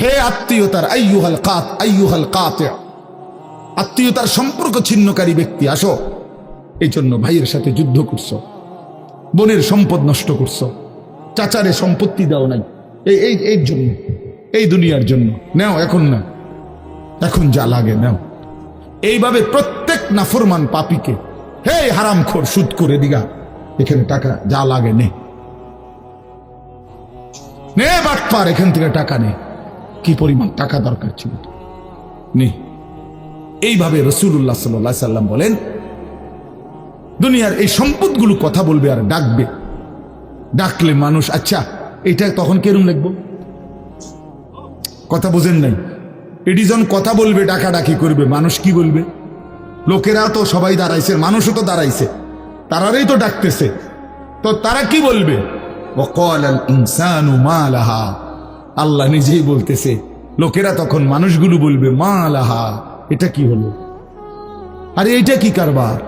হে আত্মীয়তার আইয়ুহাল কাতি, আত্মীয়তার সম্পর্ক ছিন্নকারী ব্যক্তি, আসো। এই জন্য ভাইয়ের সাথে যুদ্ধ করছো, বোনের সম্পদ নষ্ট করছো, চাচারে সম্পত্তি দাও নাই, এই জন্য, এই দুনিয়ার জন্য নাও, এখন না, এখন যা লাগে নাও। এইভাবে প্রত্যেক নাফরমান পাপীকে, হে হারামখোর সুদ করে দিগা, এখানে টাকা যা লাগে নে, বাটপার, এখান থেকে টাকা নে, কি পরিমাণ টাকা দরকার ছিল নে। এইভাবে রাসূলুল্লাহ সাল্লাল্লাহু আলাইহি সাল্লাম বলেন, দুনিয়ার এই সম্পদগুলো কথা বলবে আর ডাকবে, ডাকলে মানুষ, আচ্ছা এটা তখন কেরম লিখবো, কথা বোঝেন নাই, এটি যখন কথা বলবে, ডাকাডাকি করবে, মানুষ কি বলবে? লোকেরা তো সবাই দাঁড়াইছে, মানুষও তো দাঁড়াইছে, তারাই তো ডাকতেছে, তো তারা কি বলবে? ওয়াকালাল ইনসানু মা লাহা, আল্লাহ নিজেই বলতেছে, লোকেরা তখন, মানুষগুলো বলবে, মা লাহা, এটা কি হলো, আরে এটা কি কারবার,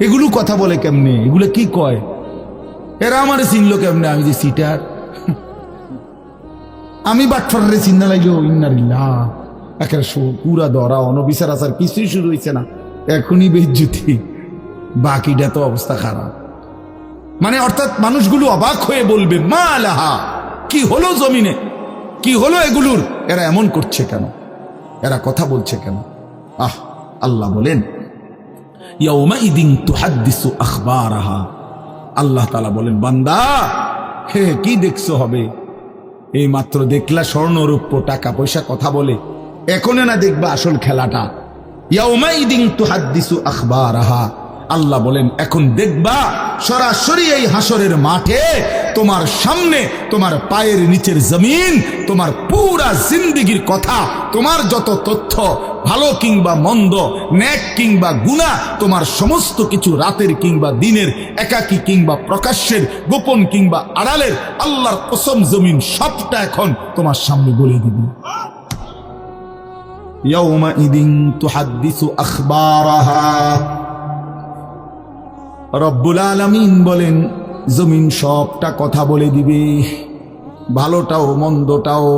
এগুলো কথা বলে কেমনে, এগুলো কি কয়, এরা আমার চিনলো কেমনে, আমি যে সিটার, আমি বাটফারে চিন্তা লাগলো, ইন্নারিল্লাহ, একেবারে পুরা ধরা, অনবিচার আচার কিছুই শুরু হয়েছে না, এখনই বেজ্জুতি, বাকিটা তো অবস্থা খারাপ। মানে অর্থাৎ মানুষগুলো অবাক হয়ে বলবে, মা লাহা, কি হলো জমিনে, কি হলো এগুলোর, এরা এমন করছে কেন, এরা কথা বলছে কেন? আল্লাহ বলেন, ইয়াউমাইদিন তুহাদ্দিসু আখবারাহা, আল্লাহ তাআলা বলেন, বান্দা হে কি দেখছো হবে, এই মাত্র দেখলা স্বর্ণ রূপ্য টাকা পয়সা কথা বলে, এখনো না দেখবা আসল খেলাটা। ইয়াউমাইদিন তুহাদ্দিসু আখবারাহা, আল্লাহ বলেন এখন দেখবা সরাসরি এই হাসরের মাঠে তোমার সামনে, তোমার পায়ের নিচের জমিন, তোমার পুরা জিন্দেগির কথা, তোমার যত তথ্য, ভালো কিংবা মন্দ, নেক কিংবা গুনাহ, তোমার সমস্ত কিছু, রাতের কিংবা দিনের, একাকী কিংবা প্রকাশ্যের, গোপন কিংবা আড়ালের, আল্লাহর কসম জমিন সবটা এখন তোমার সামনে বলে দিবে। ইয়াউমাইদিন তুহাদ্দিসু আখবারাহা, রব্বুল আলামিন বলেন, জমিন সবটা কথা বলে দিবে, ভালোটাও মন্দটাও,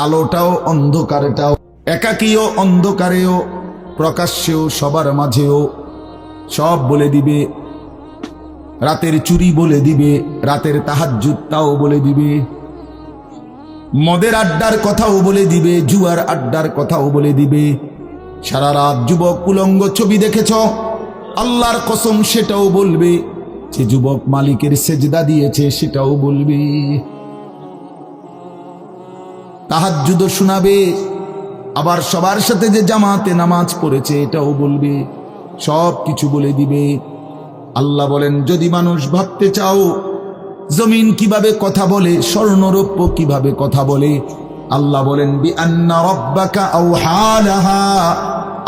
আলোটাও অন্ধকারটাও, একাকীও অন্ধকারেও, প্রকাশ্যেও, সবার মাঝেও, সব বলে দিবে। রাতের চুরি বলে দিবে, রাতের তাহাজ্জুদটাও বলে দিবে, মদের আড্ডার কথাও বলে দিবে, জুয়ার আড্ডার কথাও বলে দিবে। সারা রাত যুবক উলঙ্গ ছবি দেখেছ, আল্লাহর কসম সেটাও বলবে, যে যুবক মালিকের সেজদা দিয়েছে সেটাও বলবে, তাহাজ্জুদ শোনাবে, আবার সবার সাথে যে জামাতে নামাজ পড়েছে এটাও বলবে, সব কিছু বলে দিবে। আল্লাহ বলেন, যদি মানুষ ভাবতে চাও জমিন কিভাবে কথা বলে, স্বর্ণরৌপ্য কিভাবে কথা বলে, আল্লাহ বলেন, বিআন্না রাব্বাকা আওহা লাহা,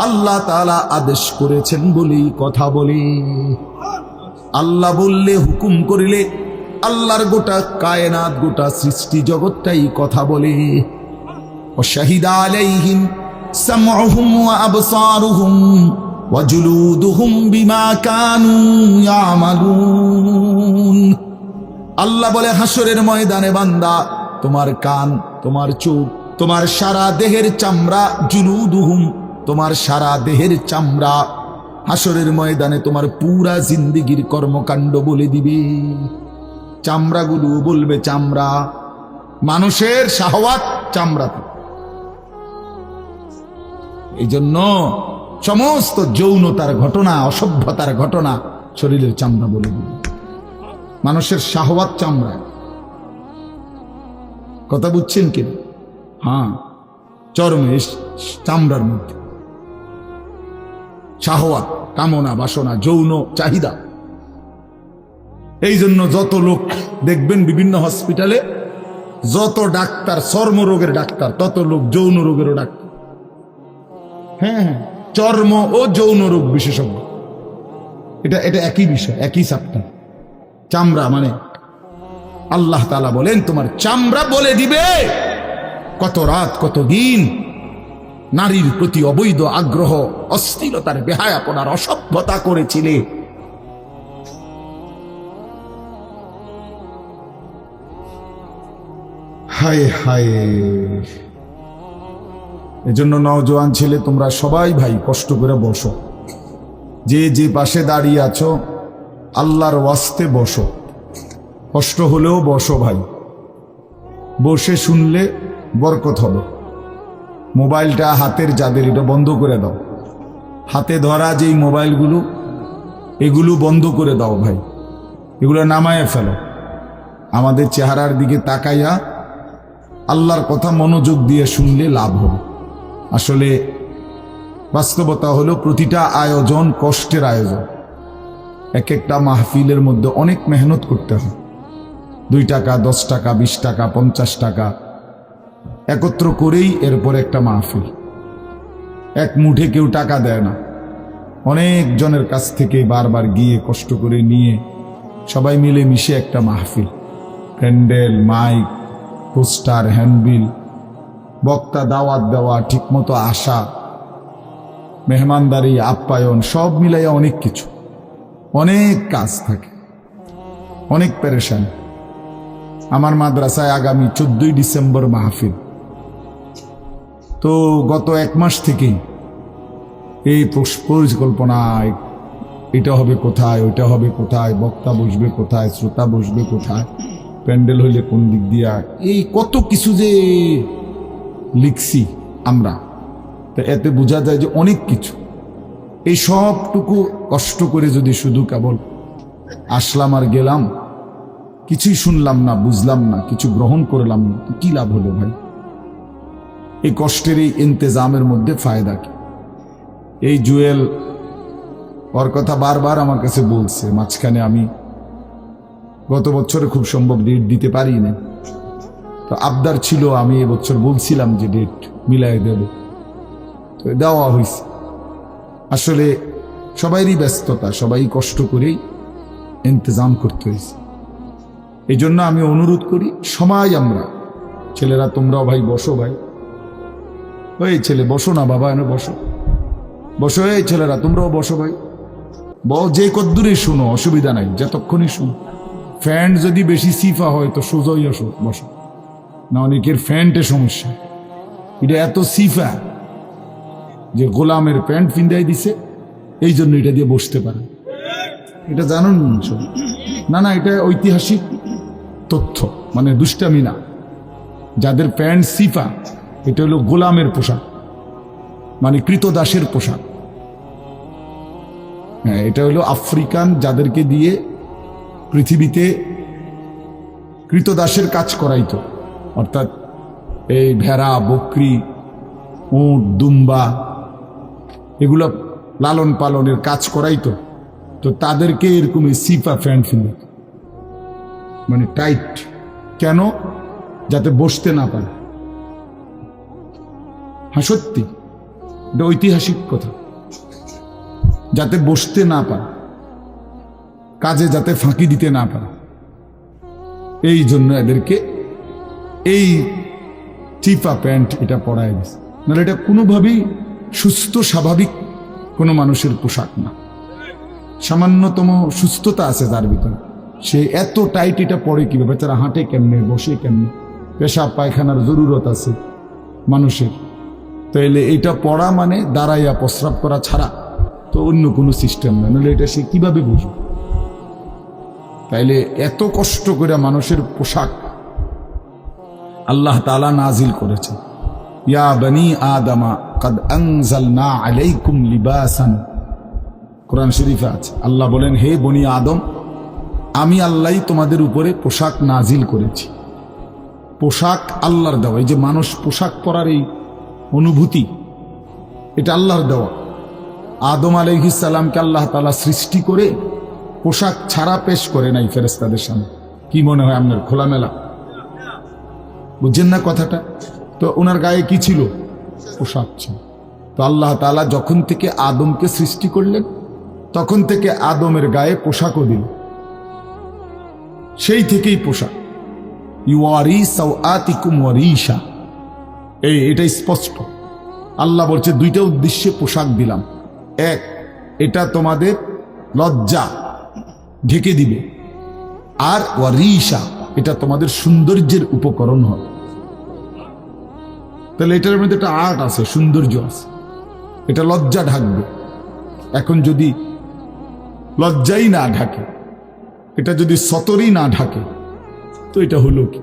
আল্লাহ তাআলা আদেশ করেছেন বলেই কথা বলে। আল্লাহ বললে, হুকুম করিলে, আল্লাহর গোটা কায়নাত, গোটা সৃষ্টি জগৎটাই কথা বলে। ওয়াশাহিদা আলাইহিম সামউহুম ওয়া আবসারুহুম ওয়া জুলুদুহুম বিমা কানু ইয়ামালুন। আল্লাহ বলে, হাসরের ময়দানে বান্দা, তোমার কান, তোমার চোখ, তোমার সারা দেহের চামড়া, জুলুদুহুম, তোমার সারা দেহের চামড়া, হাসরের ময়দানে তোমার পুরা জিন্দেগির কর্মকাণ্ড বলে দিবে। চামড়াগুলো বলবে, চামড়া, মানুষের শাহওয়াত চামড়াতে। এই জন্য সমস্ত যৌনতার ঘটনা, অসভ্যতার ঘটনা শরীরের চামড়া বলে দিবে। মানুষের শাহওয়াত চামড়া, কথা বুঝছেন কি? হ্যাঁ, চর্মে, চামড়ার মধ্যে শাহওয়াত, কামনা, বাসনা, যৌন চাহিদা। এই জন্য যত লোক দেখবেন বিভিন্ন হসপিটালে, যত ডাক্তার চর্মরোগের ডাক্তার, তত লোক যৌন রোগেরও ডাক্তার। হ্যাঁ, চর্ম ও যৌন রোগ বিশেষজ্ঞ, এটা একই বিষয়, একই চ্যাপ্টার। চামড়া মানে আল্লাহ তাআলা বলেন, তোমার চামড়া বলে দিবে কত রাত, কত দিন নারীর প্রতি অবৈধ আগ্রহ, অস্থিরতার, বেহায়াপনার, অসভ্যতা করেছিলে। হায় হায়, এজন্য নওজোয়ান ছেলে তোমরা সবাই ভাই কষ্ট করে বসো, যে যে পাশে দাঁড়িয়ে আছো আল্লাহর ওয়াস্তে বসো, কষ্ট হলেও বসো ভাই, বসে শুনলে বরকত হবে। মোবাইলটা হাতের যাদের এটা বন্ধ করে দাও, হাতে ধরা যেই মোবাইলগুলো এগুলো বন্ধ করে দাও ভাই, এগুলো নামায়ে ফেলো। আমাদের চেহারার দিকে তাকাইয়া আল্লাহর কথা মনোযোগ দিয়ে শুনলে লাভ হবে। আসলে বাস্তবতা হলো প্রতিটা আয়োজন কষ্টের আয়োজন। এক একটা মাহফিলের মধ্যে অনেক মেহনত করতে হয়। 2 টাকা 10 টাকা 20 টাকা 50 টাকা একত্র করেই এরপর একটা মাহফিল। এক মুঠে কেউ টাকা দেয় না, অনেক জনের কাছ থেকে বারবার গিয়ে কষ্ট করে নিয়ে সবাই মিলে মিশে একটা মাহফিল, প্যান্ডেল, মাইক, পোস্টার, হ্যান্ডবিল, বক্তা, দাওয়াত দেওয়া, ঠিকমতো আসা, মেহমানদারি, আপ্যায়ন, সব মিলাইয়া অনেক কিছু, অনেক কাজ থাকে, অনেক পেরেশান। আমার মাদ্রাসায় আগামী 14ই ডিসেম্বর মাহফিল। তো গত 1 মাস থেকেই এই পরিকল্পনায়, এটা হবে কোথায়, ওইটা হবে কোথায়, বক্তা বসবে কোথায়, শ্রোতা বসবে কোথায়, প্যান্ডেল হইলে কোন দিক দিয়া, এই কত কিছু যে লিখছি আমরা, তো এতে বোঝা যায় যে অনেক কিছু। এই সবটুকু কষ্ট করে যদি শুধু কেবল আসলাম আর গেলাম, কিছুই শুনলাম না, বুঝলাম না, কিছু গ্রহণ করলাম না, তো কি লাভ হলো ভাই? এই কষ্টের এই ইন্তেজামের মধ্যে ফায়দা কি? এই জুয়েল ওর কথা বারবার আমার কাছে বলছে, মাঝখানে আমি গত বছরে খুব সম্ভব ডেট দিতে পারি না, তো আবদার ছিল, আমি এবছর বলছিলাম যে ডেট মিলাই দেব, তো দেওয়া হয়েছে। আসলে সবাইরই ব্যস্ততা, সবাই কষ্ট করেই ইন্তজাম করতে হয়েছে। এই জন্য আমি অনুরোধ করি সবাই, আমরা ছেলেরা তোমরাও ভাই বসো, ভাই ওই ছেলে বসো না বাবা, এনে বসো, বসো, এই ছেলেরা তোমরাও বসো ভাই, যে কদ্দুরে শুনো, অসুবিধা নাই, যতক্ষণই শুনো। ফ্যান যদি বেশি সিফা হয় তো সোজাই আসো, বসো না, অনেকের ফ্যান্টে সমস্যা, এটা এত সিফা যে গোলামের প্যান্ট ফিন্দাই দিছে, এই জন্য এটা দিয়ে বসতে পারে। এটা জানুন না? না, এটা ঐতিহাসিক তথ্য, মানে দুষ্টামি না। যাদের প্যান্ট সিফা, এটা হলো গোলামের পোশাক, মানে কৃতদাসের পোশাক। হ্যাঁ, এটা হলো আফ্রিকান, যাদেরকে দিয়ে পৃথিবীতে কৃতদাসের কাজ করাইতো, অর্থাৎ এই ভেড়া, বকরি, উট, দুম্বা, এগুলো লালন পালনের কাজ করাইতো, তো তাদেরকে এরকম সিফা প্যান্ট ফিল, মানে টাইট। কেন? যাতে বসতে না পারে। হ্যাঁ সত্যি, এটা ঐতিহাসিক কথা, যাতে বসতে না পারে, কাজে যাতে ফাঁকি দিতে না পারে, এই জন্য এদেরকে এই চিপা প্যান্ট এটা পরায় দিচ্ছে। নাহলে এটা কোনোভাবেই সুস্থ স্বাভাবিক কোনো মানুষের পোশাক না। সামান্যতম সুস্থতা আছে তার ভিতরে, সে এত টাইট এটা পরে কিভাবে? তারা হাঁটে কেমনে, বসে কেমনে, পেশাব পায়খানার জরুরত আছে মানুষের, তাইলে এটা পড়া মানে দাঁড়াইয়া প্রস্রাব করা ছাড়া তো অন্য কোনো সিস্টেম না, নাহলে এটা সে কিভাবে বুঝবে? তাইলে এত কষ্ট করে মানুষের পোশাক আল্লাহ তাআলা নাজিল করেছেন। ইয়া বনি আদমা কদ আনজালনা আলাইকুম লিবাসান, কোরআন শরীফে আছে। আল্লাহ বলেন, হে বনি আদম, আমি আল্লাহই তোমাদের উপরে পোশাক নাজিল করেছি। পোশাক আল্লাহর দেওয়া। এই যে মানুষ পোশাক পরার এই অনুভূতি, এটা আল্লাহর দেওয়া। আদম আলাইহিস সালামকে আল্লাহ তাআলা সৃষ্টি করে পোশাক ছাড়া পেশ করে নাই ফেরেশতাদের সামনে। কি মনে হয় আপনার? খোলামেলা, বুঝছেন না কথাটা? তো ওনার গায়ে কি ছিল? পোশাক ছিল। তো আল্লাহ তাআলা যখন থেকে আদমকে সৃষ্টি করলেন, তখন থেকে আদমের গায়ে পোশাকও দিল। সেই থেকেই পোশাক, ইউয়ারি সাওআতিকুম ওয়ারিশা, এটা স্পষ্ট। আল্লাহ বলছে 2টা উদ্দেশ্যে পোশাক দিলাম। এক, এটা তোমাদের লজ্জা ঢেকে দিবে, আর ওয়ারিশা, এটা তোমাদের সৌন্দর্যের উপকরণ হবে। তাহলে এটার মধ্যে একটা আর্ট আছে, সৌন্দর্য আছে, এটা লজ্জা ঢাকবে। এখন যদি লজ্জাই না ঢাকে, এটা যদি সতরই না ঢাকে, তো এটা হলো কি?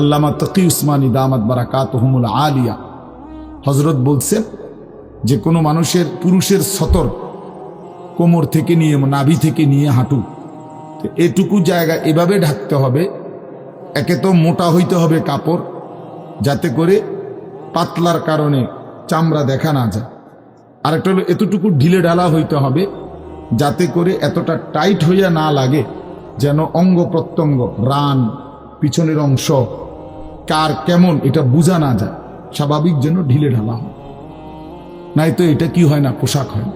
আল্লামা তকি উসমানী দামাত বারাকাতুহুমুল আলিয়া হযরত বলছেন যে কোনো মানুষের, পুরুষের সতর কোমর থেকে নিয়ে, নাভি থেকে নিয়ে হাঁটু, এটুকু জায়গা এভাবে ঢাকতে হবে। একে তো মোটা হইতে হবে কাপড়, যাতে করে পাতলার কারণে চামড়া দেখা না যায়। আরেকটা হলো এতটুকু ঢিলে ঢালা হইতে হবে, যাতে করে এতটা টাইট হইয়া না লাগে, যেন অঙ্গ প্রত্যঙ্গ, রান, পিছনের অংশ কার কেমন এটা বোঝা না যায়, স্বাভাবিক যেন ঢিলে ঢালা হয়। নাই তো এটা কি হয় না, পোশাক হয় না।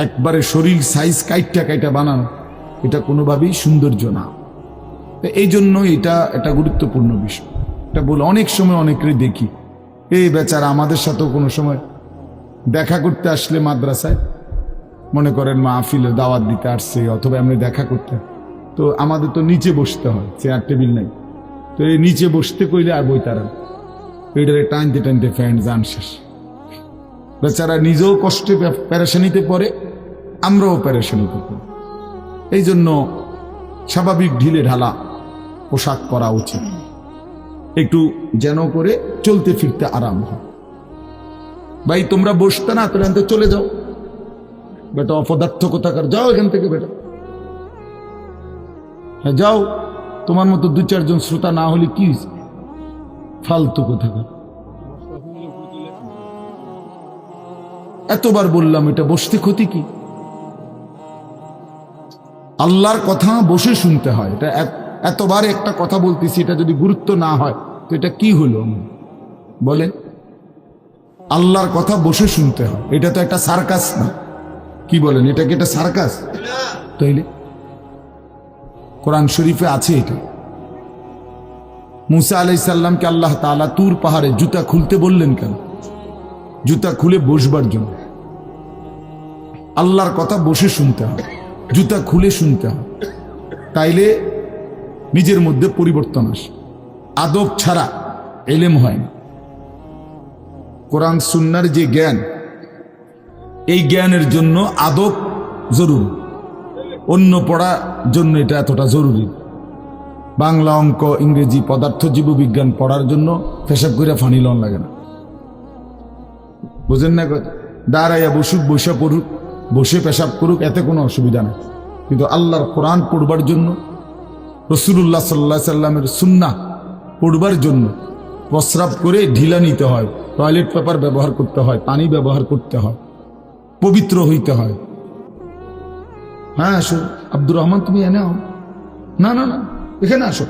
একবারে শরীর সাইজ কাইটা কাইটা বানানো, এটা কোনোভাবেই সৌন্দর্য না। এই জন্য এটা একটা গুরুত্বপূর্ণ বিষয়। এটা বলে অনেক সময় অনেকেরই দেখি, এই বেচারা আমাদের সাথেও কোনো সময় দেখা করতে আসলে মাদ্রাসায়, মনে করেন মাহফিলে দাওয়াত দিতে আসছে অথবা এমনি দেখা করতে, তো আমাদের তো নিচে বসতে হয়, চেয়ার টেবিল নাই। তো এই নিচে বসতে কইলে আর বই তারা এটারে টানতে টানতে ফ্যান যান শেষ। বেচারা নিজেও কষ্টে পেরেশানিতে পড়ে, আমরাও পেরেশানিতে পড়ি। এই জন্য স্বাভাবিক ঢিলে ঢালা পোশাক পরা উচিত, একটু যেন করে চলতে ফিরতে আরাম হয়। ভাই তোমরা বসতে না, তোরা চলে যাও বেটা, অপদার্থ কোথাকার, যাও এখান থেকে বেটা, হ্যাঁ যাও। তোমার মতো দু চারজন শ্রোতা না হলে কি ফালতু কোথাকার। এতবার বললাম এটা বসতে ক্ষতি কি? আল্লাহর কথা বসে শুনতে হয়। এটা এতবার একটা কথা বলতেছি, এটা যদি গুরুত্ব না হয় তো এটা কি হলো বলেন? আল্লাহর কথা বসে শুনতে হয়, এটা তো একটা সার্কাস না। কি বলেন, এটা কি একটা সার্কাস? তাইলে কোরআন শরীফে আছে এটা। মুসা আলাইহিস সালামকে আল্লাহ তাআলা তুর পাহাড়ে জুতা খুলতে বললেন কেন? জুতা খুলে বসবার জন্য। আল্লাহর কথা বসে শুনতে হয়, জুতা খুলে শুনতে হয়, তাইলে নিজের মধ্যে পরিবর্তন আসে। আদব ছাড়া এলেম হয় না। কোরআন সুন্নাহর যে জ্ঞান, এই জ্ঞানের জন্য আদব জরুরি, অন্য পড়ার জন্য এটা এতটা জরুরি। বাংলা, অঙ্ক, ইংরেজি, পদার্থ, জীববিজ্ঞান পড়ার জন্য পেশাব করে ফানি লন লাগে না, বুঝেন না? দাঁড়াইয়া বসুক, বসে পড়ুক, বসে পেশাব করুক, এতে কোনো অসুবিধা নেই। কিন্তু আল্লাহর কোরআন পড়বার জন্য, রাসূলুল্লাহ সাল্লাল্লাহু আলাইহি সাল্লামের সুন্নাহ পড়বার জন্য প্রস্রাব করে ঢিলা নিতে হয়, টয়লেট পেপার ব্যবহার করতে হয়, পানি ব্যবহার করতে হয়, পবিত্র হইতে হয়। হ্যাঁ আসো আব্দুর রহমান, তুমি এনে আও। না না না, এখানে আসো।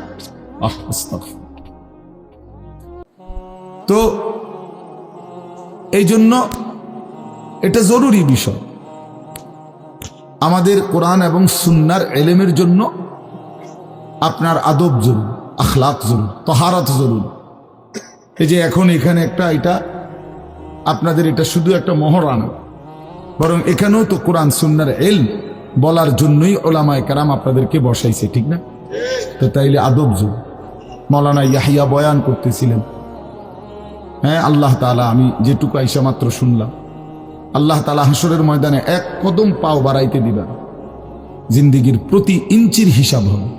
তো এই জন্য এটা জরুরি বিষয়। আমাদের কোরআন এবং সুন্নাহর এলেমের জন্য আপনার আদব জরুরি, আখলাক জরুরি, তাহারাত জরুরি। এই যে এখন এখানে একটা, এটা আপনাদের এটা শুধু একটা মহড়া না, বরং এখানেও তো কোরআন সুন্নাহর ইলম বলার জন্যই উলামায়ে কেরাম আপনাদেরকে বসাইছে, ঠিক না? তো তাইলে আদব জরুরি। মাওলানা ইয়াহিয়া বয়ান করতেছিলেন, হ্যাঁ আল্লাহ তাআলা, আমি যেটুকু আইসা মাত্র শুনলাম, আল্লাহ তাআলা হাসরের ময়দানে এক কদম পাও বাড়াইতে দিবেন, জিন্দেগির প্রতি ইঞ্চির হিসাব হবে।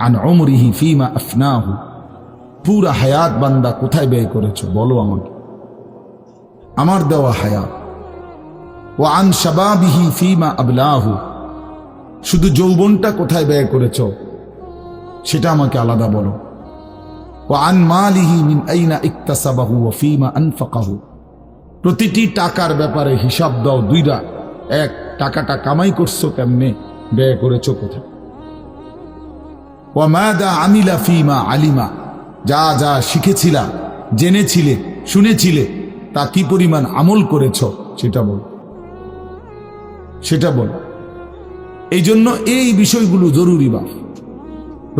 আন উমরিহি ফিমা আফনাহু, পুরা হায়াত বান্দা কোথায় ব্যয় করেছো বলো আমাকে, আমার দেওয়া হায়াত। ও আন শাবাবিহি ফিমা আবলাহু, শুধু যৌবনটা কোথায় ব্যয় করেছো সেটা আমাকে আলাদা বলো। ও আন মালিহি মিন আইনা ইকতাসাবাহু ওয়া ফিমা আনফাকাহু, প্রতিটি টাকার ব্যাপারে হিসাব দাও দুইটা। এক, টাকাটা কামাই করছো কেমনে, ব্যয় করেছো কোথায়। ওয়া মাদা আমিলা ফিমা আলিমা, যা যা শিখেছিলা, জেনেছিলে, শুনেছিলে, তা কি পরিমাণ আমল করেছো সেটা বল, সেটা বল। এই জন্য এই বিষয়গুলো জরুরি। বা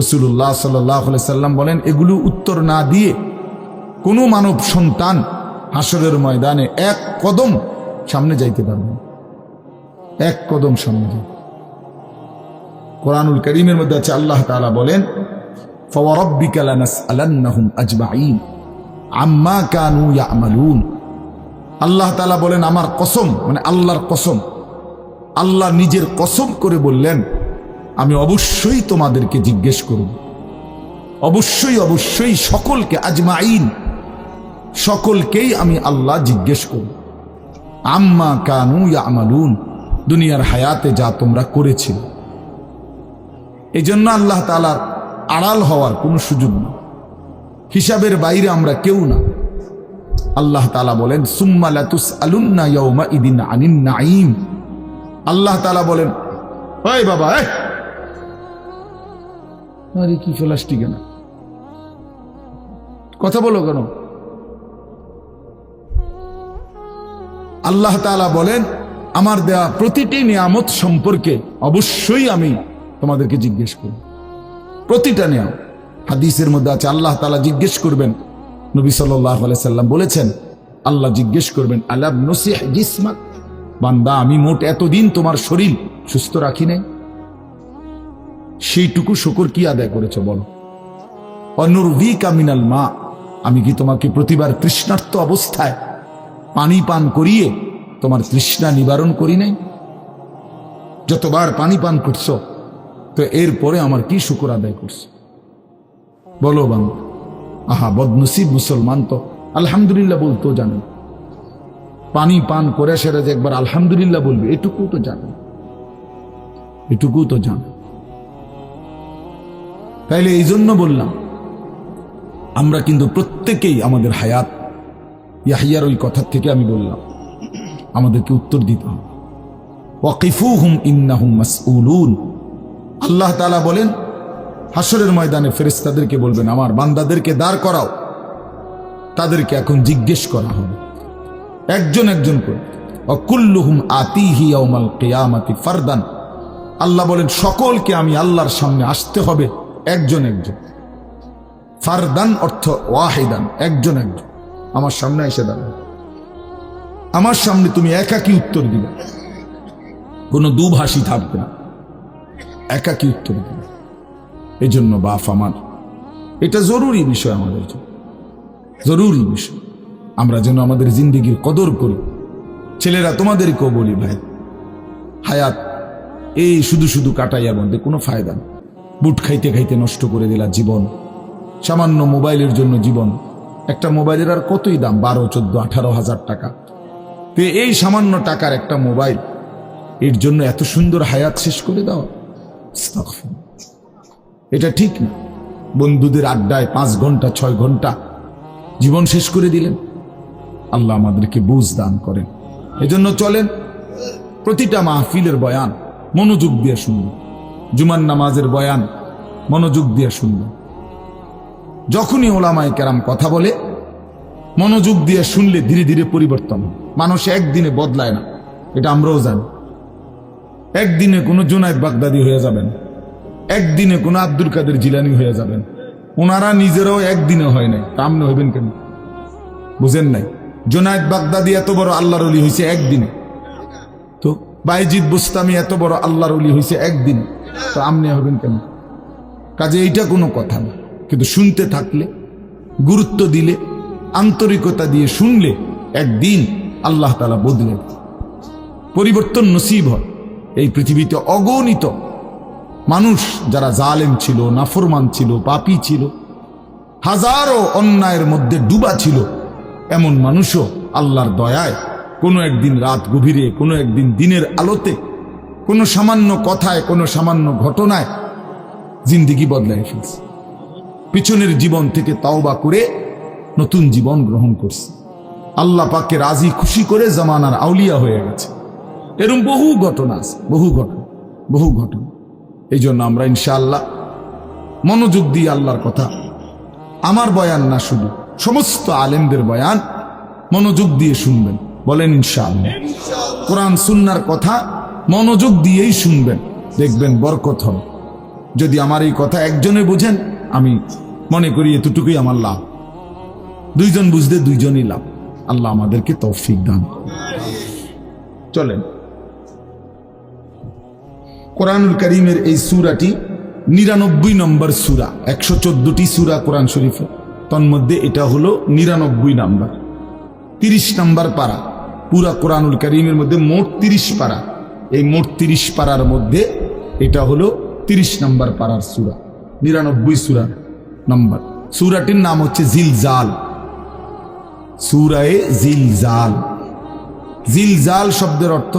রাসূলুল্লাহ সাল্লাল্লাহু আলাইহি সাল্লাম বলেন, এগুলো উত্তর না দিয়ে কোনো মানব সন্তান হাসরের ময়দানে এক কদম সামনে যাইতে পারবে, এক কদম সামনে যাইতে। কোরআনুল কারীমের মধ্যে আছে, আল্লাহ তাআলা বলেন, ফাওয়ারাব্বিকা লানাসআলান্নাহুম আজমাঈন, আম্মা কানু ইয়ামালুন। আল্লাহ তাআলা বলেন আমার কসম, মানে আল্লাহর কসম, আল্লাহ নিজের কসম করে বললেন আমি অবশ্যই তোমাদেরকে জিজ্ঞেস করব, অবশ্যই অবশ্যই সকলকে, আজমাইন, সকলকেই আমি আল্লাহ জিজ্ঞেস করব আম্মা কানু ইয়ামালুন, দুনিয়ার হায়াতে যা তোমরা করেছিল। এই জন্য আল্লাহ তাআলার আড়াল হওয়ার কোনো সুযোগ নেই, হিসাবের বাইরে আমরা কেউ না। আল্লাহ তাআলা বলেন সুম্মা লাতুসআলুন্না ইয়াউমাইদিন আনিন নাঈম। আল্লাহ তাআলা বলেন ওই বাবা, আরে কি প্লাস্টিক না, কথা বলো কেন? আল্লাহ তাআলা বলেন আমার দেয়া প্রতিটি নিয়ামত সম্পর্কে অবশ্যই আমি তোমাদেরকে জিজ্ঞেস করব, প্রতিটা নিয়ামত। হাদিসের মধ্যে আছে আল্লাহ তাআলা জিজ্ঞেস করবেন, নবী সাল্লাল্লাহু আলাইহি সাল্লাম বলেছেন আল্লাহ জিজ্ঞেস করবেন আলাম নসিহ জিসমাক, বান্দা আমি মোট এতদিন তোমার শরীর সুস্থ রাখি নাই, সেইটুকু শুকর কি আদায় করেছো বলো? অনুরভিকা মিনাল মা, আমি কি তোমাকে প্রতিবার তৃষ্ণার্ত অবস্থায় পানি পান করিয়ে তোমার তৃষ্ণা নিবারণ করি নাই? যতবার পানি পান করছো তো এরপরে আমার কি শুকর আদায় করছো বলো বাংলা? আহা বদনসিব মুসলমান তো আলহামদুলিল্লাহ বলতেও জানে, পানি পান করে সেটা যে একবার আলহামদুলিল্লাহ বলবে এটুকু তো জানে, এটুকু তো জানে। তাইলে এই জন্য বললাম আমরা কিন্তু প্রত্যেকেই আমাদের হায়াত, ইয়াহিয়ার ওই কথার থেকে আমি বললাম আমাদেরকে উত্তর দিতে হবে। ওয়াকিফুহুম ইন্নাহুম মাসউলুন। আল্লাহ তাআলা বলেন হাসরের ময়দানে ফেরেশতাদেরকে বলবেন আমার বান্দাদেরকে দাঁড় করাও, তাদেরকে এখন জিজ্ঞেস করা হবে একজন একজন করে। ওয়াকুল্লুহুম আতিহি ইয়াউমাল কিয়ামাতি ফারদান। আল্লাহ বলেন সকলকে আমি আল্লাহর সামনে আসতে হবে একজন একজন। ফারদান অর্থ ওয়াহিদান, একজন একজন আমার সামনে এসে দাঁড়াবে, আমার সামনে তুমি একাকী উত্তর দিবে, কোনো দুভাষী থাকবে না, একাকী উত্তর দিবে। এই জন্য বাপ আমার, এটা জরুরি বিষয়, আমাদের জন্য জরুরি বিষয়। আমরা যেন আমাদের জিন্দেগির কদর করি। ছেলেরা তোমাদেরকেও বলি ভাই, হায়াত এই শুধু শুধু কাটাইয়া বন্ধে কোনো ফায়দা নেই। বুট খাইতে খাইতে নষ্ট করে দিলা জীবন, সামান্য মোবাইলের জন্য জীবন। একটা মোবাইলের আর কতই দাম, 12, 14, 18 হাজার টাকা। তো এই সামান্য টাকার একটা মোবাইল, এর জন্য এত সুন্দর হায়াত শেষ করে দাও, এটা ঠিক না। বন্ধুদের আড্ডায় 5 ঘন্টা 6 ঘন্টা জীবন শেষ করে দিলেন। আল্লাহ আমাদেরকে বুঝ দান করেন। এজন্য চলেন প্রতিটা মাহফিলের বয়ান মনোযোগ দিয়ে শুনবেন, জুমার নামাজের বয়ান মনোযোগ দিয়ে শুনবেন। যখনই ওলামায়ে কেরাম কথা বলে মনোযোগ দিয়ে শুনলে ধীরে ধীরে পরিবর্তন হয়। মানুষ একদিনে বদলায় না, এটা আমরাও জানি। একদিনে কোনো জুনায়েদ বাগদাদি হয়ে যাবেন, একদিনে কোনো আব্দুল কাদের জিলানী হয়ে যাবেন। ওনারা নিজেরাও একদিনে হয় নাই, আপনি হইবেন কেন? বুঝেন নাই? জুনায়েদ বাগদাদি এত বড় আল্লাহর ওলি হয়েছে একদিনে, তো বাইজিদ বুস্তামি এত বড় আল্লাহর ওলি হয়েছে একদিনে, তো আপনি হবেন কেন? কাজে এইটা কোনো কথা না। কিন্তু শুনতে থাকলে, গুরুত্ব দিলে, আন্তরিকতা দিয়ে শুনলে একদিন আল্লাহ তাআলা বদলে পরিবর্তন নসিব হয়। এই পৃথিবীতে অগণিত মানুষ যারা জালেম ছিল, নাফরমান ছিল, পাপী ছিল, হাজারো অন্যায়ের মধ্যে ডুবা ছিল, এমন মানুষও আল্লাহর দয়ায় কোনো একদিন রাত গভীরে, কোনো একদিন দিনের আলোতে, কোনো সামান্য কথায়, কোনো সামান্য ঘটনায় জিন্দেগি বদলায় ফেলছে। পিছনের জীবন থেকে তওবা করে নতুন জীবন গ্রহণ করছে। আল্লাহ পাককে রাজি খুশি করে জামানার আউলিয়া হয়ে গেছে। এরকম বহু ঘটনা আছে, বহু ঘটনা, বহু ঘটনা। এই জন্য আমরা ইনশাআল্লাহ মনোযোগ দিয়ে আল্লাহর কথা, আমার বয়ান না শুধু সমস্ত আলেমদের বয়ান মনোযোগ দিয়ে শুনবেন। বলেন ইনশাআল্লাহ। কোরআন সুন্নাহর কথা মনোযোগ দিয়েই শুনবেন, দেখবেন বরকত হবে। যদি আমার এই কথা একজনে বুঝেন, আমি মনে করি এতটুকুই আমার লাভ। 2 জন বুঝলে 2 জনই লাভ। আল্লাহ আমাদেরকে তৌফিক দান করুন। চলেন কোরআনুল কারীমের এই সূরাটি 99 নম্বর সূরা। 114টি সূরা কোরআন শরীফে, তন্মধ্যে এটা হলো 99 নাম্বার, 30 নাম্বার পারা। পুরা কোরআনুল কারীমের মধ্যে মোট 30 পারা। এই মোট 30 পারার মধ্যে এটা হলো 30 নাম্বার পারার সূরা, 99 সূরা নাম্বার। সূরাটির নাম হচ্ছে জিলজাল, সূরায়ে জিলজাল। জিলজাল শব্দের অর্থ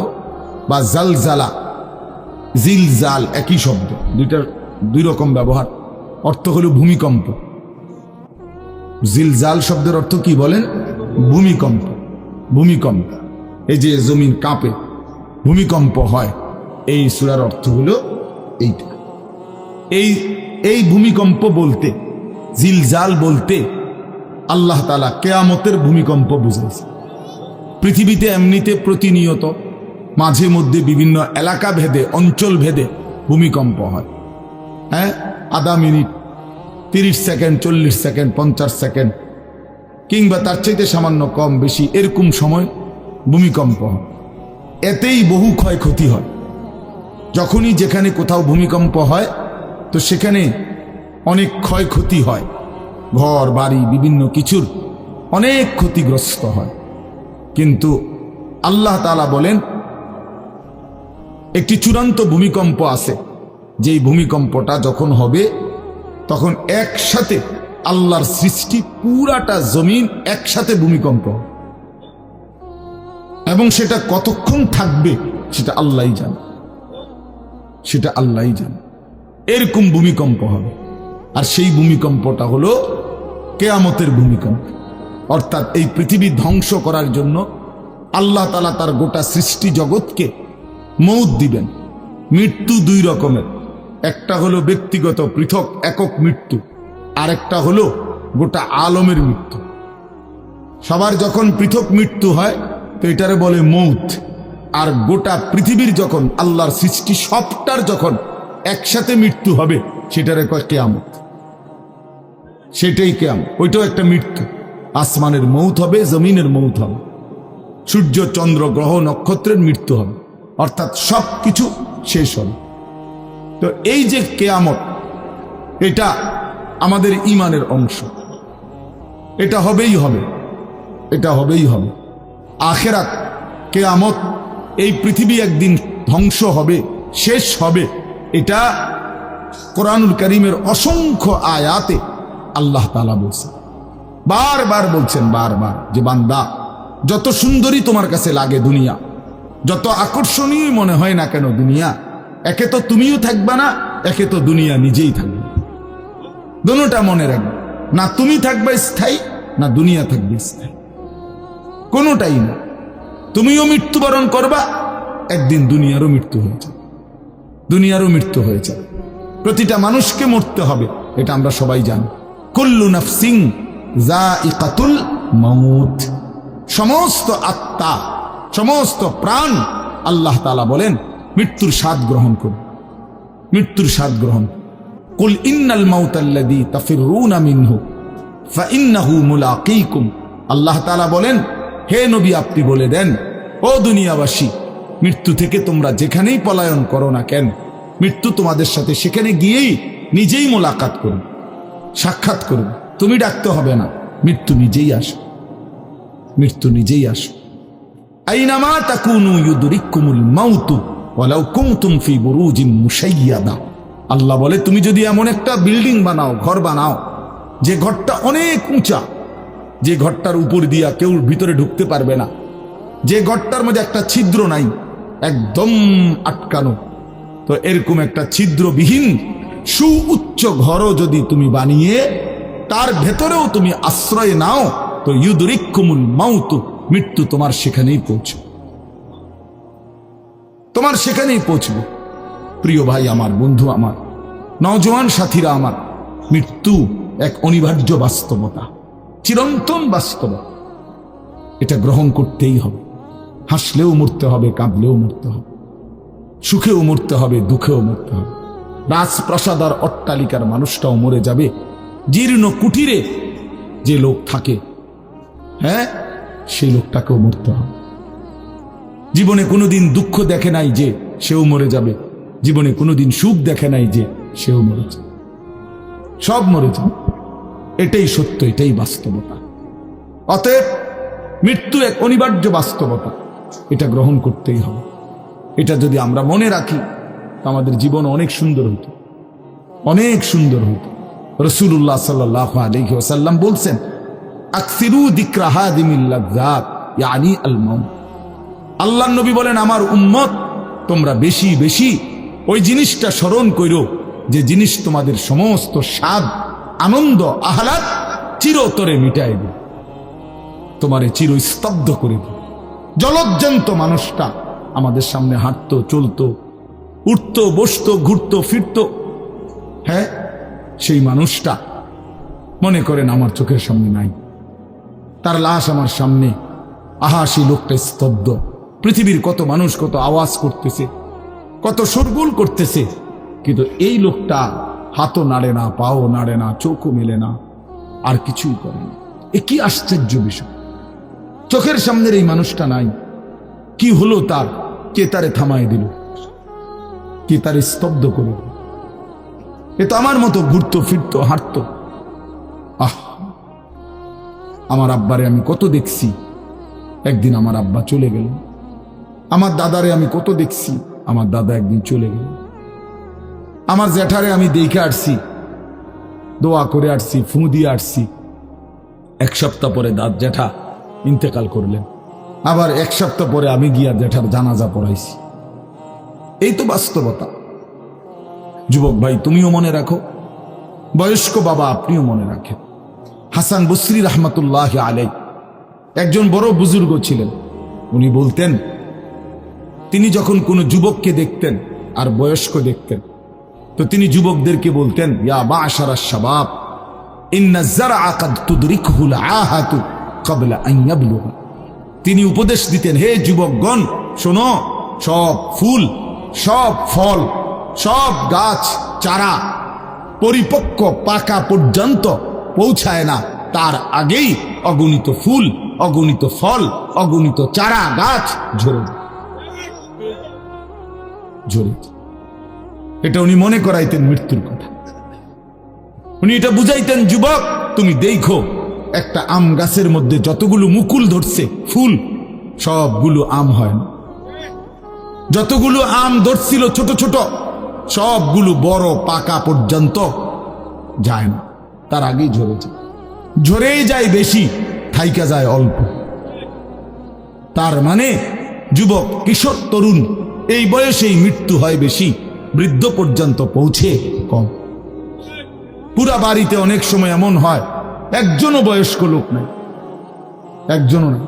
বা জালজালা, জিলজাল একই শব্দ, দুইটার দুই রকম ব্যবহার। অর্থ হলো ভূমিকম্প। জিলজাল শব্দের অর্থ কি বলেন? ভূমিকম্প। ভূমিকম্প, এই যে জমিন কাঁপে, ভূমিকম্প হয়, এই সূরার অর্থ হলো এইটা। এই ভূমিকম্প বলতে, জিলজাল বলতে আল্লাহ তাআলা কিয়ামতের ভূমিকম্প বুঝাইছে। পৃথিবীতে এমনিতে প্রতিনিয়ত মাঝে মধ্যে বিভিন্ন এলাকা ভেদে, অঞ্চল ভেদে ভূমিকম্প হয়। হ্যাঁ, আধা মিনিট, 30 সেকেন্ড, 40 সেকেন্ড, 50 সেকেন্ড, কিংবা তার চাইতে সামান্য কম বেশি এরকম সময় ভূমিকম্প হয়। এতেই বহু ক্ষয়ক্ষতি হয়। যখনই যেখানে কোথাও ভূমিকম্প হয় তো সেখানে অনেক ক্ষয়ক্ষতি হয়, ঘর বাড়ি বিভিন্ন কিছুর অনেক ক্ষতিগ্রস্ত হয়। কিন্তু আল্লাহ তাআলা বলেন একটি চূড়ান্ত ভূমিকম্প আছে, যেই ভূমিকম্পটা যখন হবে তখন একসাথে আল্লাহর সৃষ্টি পুরাটা জমিন একসাথে ভূমিকম্প, এবং সেটা কতক্ষণ থাকবে সেটা আল্লাহই জানে, সেটা আল্লাহই জানে। এরকম ভূমিকম্প হবে, আর সেই ভূমিকম্পটা হলো কিয়ামতের ভূমিকম্প। অর্থাৎ এই পৃথিবী ধ্বংস করার জন্য আল্লাহ তাআলা তার গোটা সৃষ্টি জগৎকে মৌত দিবেন। মৃত্যু দুই রকমের, একটা হলো ব্যক্তিগত পৃথক একক মৃত্যু, আর একটা হলো গোটা আলমের মৃত্যু। সবার যখন পৃথক মৃত্যু হয় তো এটারে বলে মৌত, আর গোটা পৃথিবীর যখন আল্লাহর সৃষ্টি সবটার যখন একসাথে মৃত্যু হবে সেটারে কয় কিয়ামত। সেটাই কিয়ামত, ওইটাও একটা মৃত্যু। আসমানের মৌত হবে, জমিনের মৌত হবে, সূর্য চন্দ্র গ্রহ নক্ষত্রের মৃত্যু হবে, অর্থাৎ সব কিছু শেষ হবে। তো এই যে কিয়ামত, এটা আমাদের ঈমানের অংশ, এটা হবেই হবে, এটা হবেই হবে। আখিরাত, কিয়ামত, এই পৃথিবী একদিন ধ্বংস হবে, শেষ হবে, এটা কোরআনুল কারীমের অসংখ্য আয়াতে আল্লাহ তাআলা বলছেন, বারবার বলছেন, বারবার, যে বান্দা যত সুন্দরী তোমার কাছে লাগে দুনিয়া, যত আকর্ষণীয় মনে হয় না কেন দুনিয়া, একে তো তুমিও থাকবা না, একে তো দুনিয়া নিজেই থাকবে। দুটোটা মনে রাখবে, না তুমি থাকবে স্থায়ী, না দুনিয়া থাকবে স্থায়ী, কোনোটাই না। তুমিও মৃত্যুবরণ করবা, একদিন দুনিয়ারও মৃত্যু হয়ে যাবে, দুনিয়ারও মৃত্যু হয়ে যাবে। প্রতিটা মানুষকে মরতে হবে, এটা আমরা সবাই জানি। কুল্লু নাফসিন যায়িকাতুল মাউত, সমস্ত আত্মা, সমস্ত প্রাণ, আল্লাহ তাআলা বলেন মৃত্যুর স্বাদ গ্রহণ করুন, মৃত্যুর স্বাদ গ্রহণ। কুল ইন্নাল মাউতাল্লাযী তাফিরুনা মিনহু ফাইন্নাহু মুলাকীকুম, আল্লাহ তাআলা বলেন হে নবী আপনি বলে দেন, ও দুনিয়াবাসী, মৃত্যু থেকে তোমরা যেখানেই পলায়ন করো না কেন, মৃত্যু তোমাদের সাথে সেখানে গিয়েই নিজেই মোলাকাত করবে, সাক্ষাৎ করবে। তুমি ডাকতে হবে না, মৃত্যু নিজেই আসে, মৃত্যু নিজেই আসে। আইনামা তাকুনু ইউদরিকুমুল মাউতু ওয়ালাউ কুনতুম ফি বুরুজিন মুশাইয়াদা, আল্লাহ বলে তুমি যদি এমন একটা বিল্ডিং বানাও, ঘর বানাও, যে ঘরটা অনেক উঁচা, যে ঘরটার উপর দিয়া কেউ ভিতরে ঢুকতে পারবে না, যে ঘরটার মধ্যে একটা ছিদ্র নাই, একদম আটকানো, তো এরকম একটা ছিদ্রবিহীন সুউচ্চ ঘরও যদি তুমি বানিয়ে তার ভেতরেও তুমি আশ্রয় নাও, তো ইউদরিকুমুল মাউতু, মৃত্যু তোমার সেখানেই পৌঁছবে, তোমার সেখানেই পৌঁছবে। প্রিয় ভাই আমার, বন্ধু আমার, নওজোয়ান সাথীরা আমার, মৃত্যু এক অনিবার্য বাস্তবতা, চিরন্তন বাস্তবতা, এটা গ্রহণ করতেই হবে। হাসলেও মরতে হবে, কাঁদলেও মরতে হবে, সুখেও মরতে হবে, দুঃখেও মরতে হবে। রাজপ্রাসাদ আর অট্টালিকার মানুষটাও মরে যাবে, জীর্ণ কুটিরে যে লোক থাকে, হ্যাঁ, সেই লোকটাকেও মরতে হবে। জীবনে কোনোদিন দুঃখ দেখে নাই যে সেও মরে যাবে, জীবনে কোনোদিন সুখ দেখে নাই যে সেও মরে যাবে, সব মরে যাবে। এটাই সত্য, এটাই বাস্তবতা। অতএব মৃত্যু এক অনিবার্য বাস্তবতা, এটা গ্রহণ করতেই হবে। এটা যদি আমরা মনে রাখি তো আমাদের জীবন অনেক সুন্দর হইত, অনেক সুন্দর হইত। রাসূলুল্লাহ সাল্লাল্লাহু আলাইহি ওয়াসাল্লাম বলছেন, আকসিরু যিকরা হাদিমিল লাযযাত ইয়ানি আল মাউত। আল্লাহর নবী বলেন, আমার উম্মত তোমরা বেশি বেশি ওই জিনিসটা স্মরণ করো যে জিনিস তোমাদের সমস্ত স্বাদ, আনন্দ, আহ্লাদ চিরতরে মিটাই দেবে, তোমারে চিরস্তব্ধ করে দেবে। জলজ্জান্ত মানুষটা আমাদের সামনে হাঁটতো, চলতো, উঠতো, বসতো, ঘুরতো, ফিরতো, হ্যাঁ, সেই মানুষটা মনে করেন আমার চোখের সামনে নাই, তার লাশ আমার সামনে। আহা, সেই লোকটা স্তব্ধ। পৃথিবীর কত মানুষ কত আওয়াজ করতেছে, কত শোরগোল করতেছে, কিন্তু এই লোকটা হাতও নাড়ে না, পাও নাড়ে না, চোখও মেলে না, আর কিছুই করে না। এ কি আশ্চর্য বিষয়! চোখের সামনের এই মানুষটা নাই, কি হলো তার? কে তারে থামায় দিল? কে তারে স্তব্ধ করে দিল? এ তো আমার মতো ঘুরতো, ফিরতো, হাঁটতো। আহ, আমার আব্বারে আমি কত দেখছি, একদিন আমার আব্বা চলে গেল। আমার দাদারে আমি কত দেখছি, আমার দাদা একদিন চলে গেল। আমার জ্যাঠারে আমি দেখে আসছি, দোয়া করে আসছি, ফু দিয়ে আসছি। এক সপ্তাহ পরে জ্যাঠা ইন্তেকাল করলেন। আবার এক সপ্তাহ পরে আমি গিয়া জ্যাঠার জানাজা পড়াইছি। এই তো বাস্তবতা। যুবক ভাই, তুমিও মনে রাখো, বয়স্ক বাবা আপনিও মনে রাখেন। হাসান বসরি রহমতুল্লাহ আলাইহি একজন বড় বুজুর্গ ছিলেন। উনি বলতেন, তিনি যখন কোনো যুবককে দেখতেন আর বয়স্ক দেখতেন, তো তিনি যুবকদেরকে বলতেন, ইয়া মা'শারাশ শাবাব ইন্না যারআ কাদ তুদরিকুহুল আহাতু ক্বাবলা আন ইয়াবলুগা। তিনি উপদেশ দিতেন, হে যুবকগণ শোনো, সব ফুল, সব ফল, সব গাছ চারা পরিপক্ক পাকা পর্যন্ত পৌঁছায় না, তার আগেই অগণিত ফুল, অগণিত ফল, অগণিত চারা গাছ ঝরে ঝরে। এটা উনি মনে করাইতেন মৃত্যুর কথা। উনি এটা বুঝাইতেন, যুবক তুমি দেখো, একটা আম গাছের মধ্যে যতগুলো মুকুল ধরছে ফুল, সবগুলো আম হয় না। যতগুলো আম ধরছিল ছোট ছোট, সবগুলো বড় পাকা পর্যন্ত যায় না, তার আগেই ঝরে যায়। ঝরেই যায় বেশি, থাইকা যায় অল্প। তার মানে যুবক, কিশোর, তরুণ এই বয়সেই মৃত্যু হয় বেশি, বৃদ্ধ পর্যন্ত পৌঁছে কম। পুরা বাড়িতে অনেক সময় এমন হয় একজনও বয়স্ক লোক নাই, একজনও নাই।